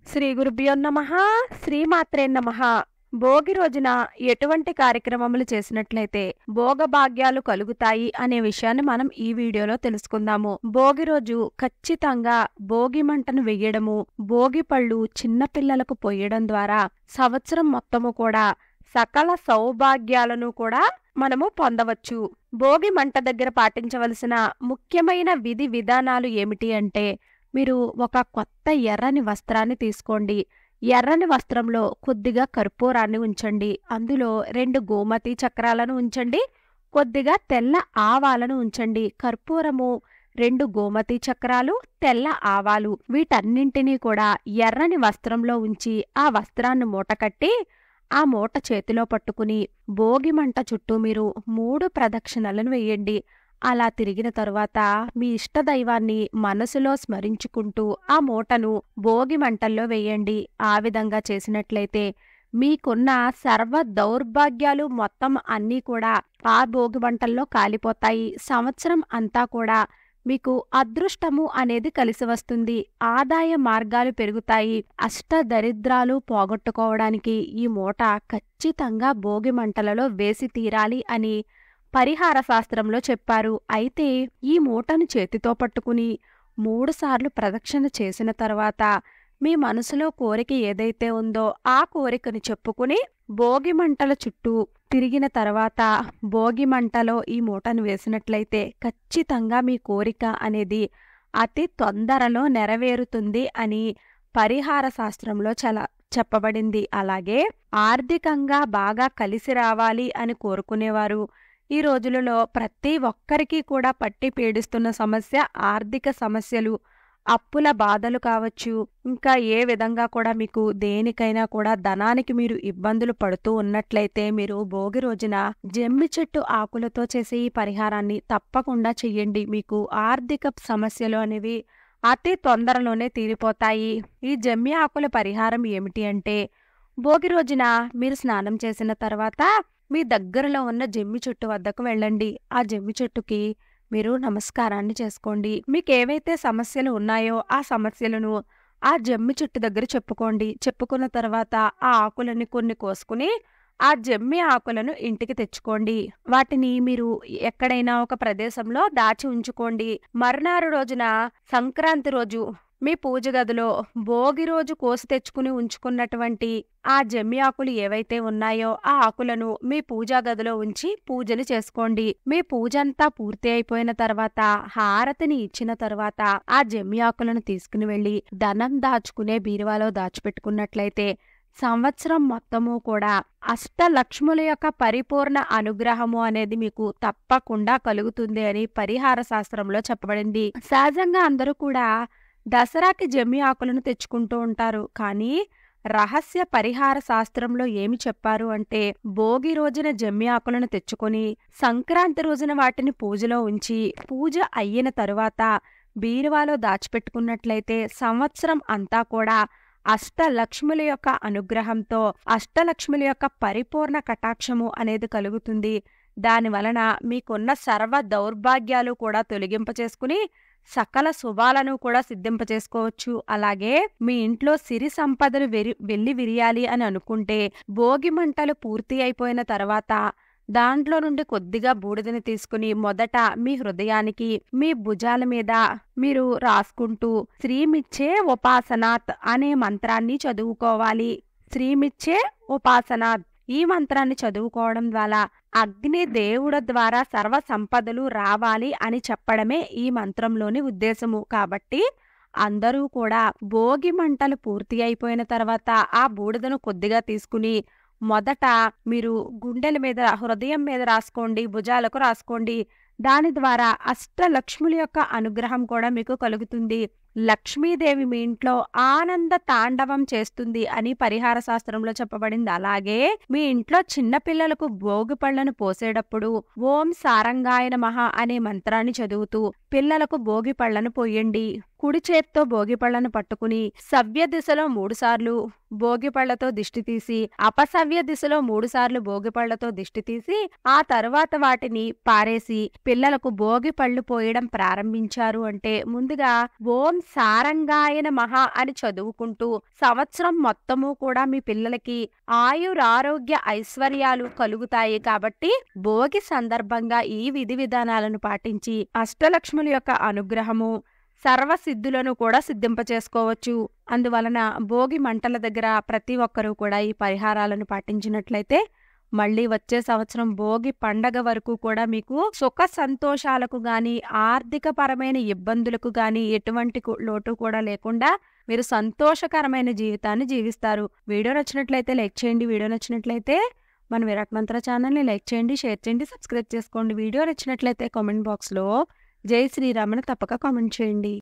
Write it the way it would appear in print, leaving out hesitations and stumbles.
శ్రీ గురుభ్యో నమః. శ్రీమాత్రే నమః. భోగి రోజున ఎటువంటి కార్యక్రమములు చేసినట్లయితే భోగభాగ్యాలు కలుగుతాయి అనే విషయాన్ని మనం ఈ వీడియోలో తెలుసుకుందాము. భోగి రోజు ఖచ్చితంగా భోగి మంటను వెయ్యడము, భోగి పళ్ళు చిన్నపిల్లలకు పొయ్యడం ద్వారా సంవత్సరం మొత్తము కూడా సకల సౌభాగ్యాలను కూడా మనము పొందవచ్చు. భోగి మంట దగ్గర పాటించవలసిన ముఖ్యమైన విధి విధానాలు ఏమిటి అంటే, మీరు ఒక కొత్త ఎర్రని వస్త్రాన్ని తీసుకోండి. ఎర్రని వస్త్రంలో కొద్దిగా కర్పూరాన్ని ఉంచండి. అందులో 2 గోమతి చక్రాలను ఉంచండి. కొద్దిగా తెల్ల ఆవాలను ఉంచండి. కర్పూరము, 2 గోమతి చక్రాలు, తెల్ల ఆవాలు వీటన్నింటినీ కూడా ఎర్రని వస్త్రంలో ఉంచి ఆ వస్త్రాన్ని మూటకట్టి ఆ మూట చేతిలో పట్టుకుని భోగి మంట చుట్టూ మీరు 3 ప్రదక్షిణలను వేయండి. అలా తిరిగిన తరువాత మీ ఇష్టదైవాన్ని మనసులో స్మరించుకుంటూ ఆ మూటను భోగి మంటల్లో వేయండి. ఆ విధంగా చేసినట్లయితే మీకున్న సర్వ దౌర్భాగ్యాలు మొత్తం అన్నీ కూడా ఆ భోగి మంటల్లో కాలిపోతాయి. సంవత్సరం అంతా కూడా మీకు అదృష్టము అనేది కలిసి వస్తుంది. ఆదాయ మార్గాలు పెరుగుతాయి. అష్టదరిద్రాలు పోగొట్టుకోవడానికి ఈ మూట ఖచ్చితంగా భోగి మంటలలో వేసి తీరాలి అని పరిహార శాస్త్రంలో చెప్పారు. అయితే ఈ మూటను చేతితో పట్టుకుని 3 సార్లు ప్రదక్షిణ చేసిన తర్వాత మీ మనసులో కోరిక ఏదైతే ఉందో ఆ కోరికను చెప్పుకుని భోగి మంటల చుట్టూ తిరిగిన తర్వాత భోగి మంటలో ఈ మూటను వేసినట్లయితే ఖచ్చితంగా మీ కోరిక అనేది అతి తొందరలో నెరవేరుతుంది అని పరిహార శాస్త్రంలో చాలా చెప్పబడింది. అలాగే ఆర్థికంగా బాగా కలిసి రావాలి అని కోరుకునేవారు ఈ రోజులలో ప్రతి ఒక్కరికి కూడా పట్టి పీడిస్తున్న సమస్య ఆర్థిక సమస్యలు, అప్పుల బాధలు కావచ్చు. ఇంకా ఏ విధంగా కూడా మీకు దేనికైనా కూడా ధనానికి మీరు ఇబ్బందులు పడుతూ ఉన్నట్లయితే మీరు భోగి రోజున జమ్మి చెట్టు ఆకులతో చేసే ఈ పరిహారాన్ని తప్పకుండా చెయ్యండి. మీకు ఆర్థిక సమస్యలు అనేవి అతి తొందరలోనే తీరిపోతాయి. ఈ జమ్మి ఆకుల పరిహారం ఏమిటి అంటే, భోగి రోజున మీరు స్నానం చేసిన తర్వాత మీ దగ్గరలో ఉన్న జమ్మి చెట్టు వద్దకు వెళ్ళండి. ఆ జమ్మి చెట్టుకి మీరు నమస్కారాన్ని చేసుకోండి. మీకు ఏవైతే సమస్యలు ఉన్నాయో ఆ సమస్యలను ఆ జమ్మి చెట్టు దగ్గర చెప్పుకోండి. చెప్పుకున్న తర్వాత ఆ ఆకులని కొన్ని కోసుకుని ఆ జమ్మి ఆకులను ఇంటికి తెచ్చుకోండి. వాటిని మీరు ఎక్కడైనా ఒక ప్రదేశంలో దాచి ఉంచుకోండి. మరునాడు రోజున సంక్రాంతి రోజు మీ పూజ గదిలో భోగి రోజు కోసి తెచ్చుకుని ఉంచుకున్నటువంటి ఆ జమ్మి ఆకులు ఏవైతే ఉన్నాయో ఆ ఆకులను మీ పూజా గదిలో ఉంచి పూజలు చేసుకోండి. మీ పూజ అంతా పూర్తి అయిపోయిన తర్వాత హారతిని ఇచ్చిన తర్వాత ఆ జమ్మి ఆకులను తీసుకుని వెళ్లి ధనం దాచుకునే బీరువాలో దాచిపెట్టుకున్నట్లయితే సంవత్సరం మొత్తము కూడా అష్టలక్ష్ముల యొక్క పరిపూర్ణ అనుగ్రహము అనేది మీకు తప్పకుండా కలుగుతుంది అని పరిహార శాస్త్రంలో చెప్పబడింది. సహజంగా అందరూ కూడా దసరాకి జమ్మి ఆకులను తెచ్చుకుంటూ ఉంటారు. కానీ రహస్య పరిహార శాస్త్రంలో ఏమి చెప్పారు అంటే, భోగి రోజున జమ్మి ఆకులను తెచ్చుకొని సంక్రాంతి రోజున వాటిని పూజలో ఉంచి పూజ అయిన తరువాత బీరువాలో దాచిపెట్టుకున్నట్లయితే సంవత్సరం అంతా కూడా అష్టలక్ష్ముల యొక్క అనుగ్రహంతో అష్టలక్ష్ముల యొక్క పరిపూర్ణ కటాక్షము అనేది కలుగుతుంది. దానివలన మీకున్న సర్వ దౌర్భాగ్యాలు కూడా తొలగింపచేసుకుని సకల శుభాలను కూడా సిద్ధింపచేసుకోవచ్చు. అలాగే మీ ఇంట్లో సిరి సంపదలు వెళ్లి విరియాలి అని అనుకుంటే భోగి మంటలు పూర్తి అయిపోయిన తర్వాత దాంట్లో నుండి కొద్దిగా బూడిదని తీసుకుని మొదట మీ హృదయానికి మీ భుజాల మీద మీరు రాసుకుంటూ శ్రీమిచ్చే ఉపాసనాత్ అనే మంత్రాన్ని చదువుకోవాలి. శ్రీమిచ్చే ఉపాసనాత్ ఈ మంత్రాన్ని చదువుకోవడం ద్వారా అగ్ని దేవుడి ద్వారా సర్వ సంపదలు రావాలి అని చెప్పడమే ఈ మంత్రంలోని ఉద్దేశము. కాబట్టి అందరూ కూడా భోగి మంటలు పూర్తి అయిపోయిన తర్వాత ఆ బూడిదను కొద్దిగా తీసుకుని మొదట మీరు గుండెల మీద హృదయం మీద రాసుకోండి, భుజాలకు రాసుకోండి. దాని ద్వారా అష్టలక్ష్ముల యొక్క అనుగ్రహం కూడా మీకు కలుగుతుంది. లక్ష్మీదేవి మీ ఇంట్లో ఆనంద తాండవం చేస్తుంది అని పరిహార శాస్త్రంలో చెప్పబడింది. అలాగే మీ ఇంట్లో చిన్నపిల్లలకు భోగి పళ్లను పోసేటప్పుడు ఓం సారంగాయ నమః అనే మంత్రాన్ని చదువుతూ పిల్లలకు భోగి పళ్లను పోయండి. కుడి చేత్తో భోగిపళ్లను పట్టుకుని సవ్య దిశలో 3 సార్లు భోగిపళ్లతో దిష్టి తీసి అపసవ్య దిశలో 3 సార్లు భోగిపళ్లతో దిష్టి తీసి ఆ తరువాత వాటిని పారేసి పిల్లలకు భోగిపళ్ళు పోయడం ప్రారంభించారు అంటే ముందుగా ఓం సారంగాయ నమః అని చదువుకుంటూ సంవత్సరం మొత్తము కూడా మీ పిల్లలకి ఆయురారోగ్య ఐశ్వర్యాలు కలుగుతాయి. కాబట్టి భోగి సందర్భంగా ఈ విధి విధానాలను పాటించి అష్టలక్ష్ముల యొక్క అనుగ్రహము సర్వసిద్ధులను కూడా సిద్ధింపచేసుకోవచ్చు. అందువలన భోగి మంటల దగ్గర ప్రతి ఒక్కరూ కూడా ఈ పరిహారాలను పాటించినట్లయితే మళ్ళీ వచ్చే సంవత్సరం భోగి పండగ వరకు కూడా మీకు సుఖ సంతోషాలకు గాని ఆర్థికపరమైన ఇబ్బందులకు గాని ఎటువంటి లోటు కూడా లేకుండా మీరు సంతోషకరమైన జీవితాన్ని జీవిస్తారు. వీడియో నచ్చినట్లయితే లైక్ చేయండి. వీడియో నచ్చినట్లయితే మన విరాట్ మంత్ర ఛానల్ని లైక్ చేయండి, షేర్ చేయండి, సబ్స్క్రైబ్ చేసుకోండి. వీడియో నచ్చినట్లయితే కామెంట్ బాక్స్లో జై శ్రీరామ్ అని తప్పక కామెంట్ చేయండి.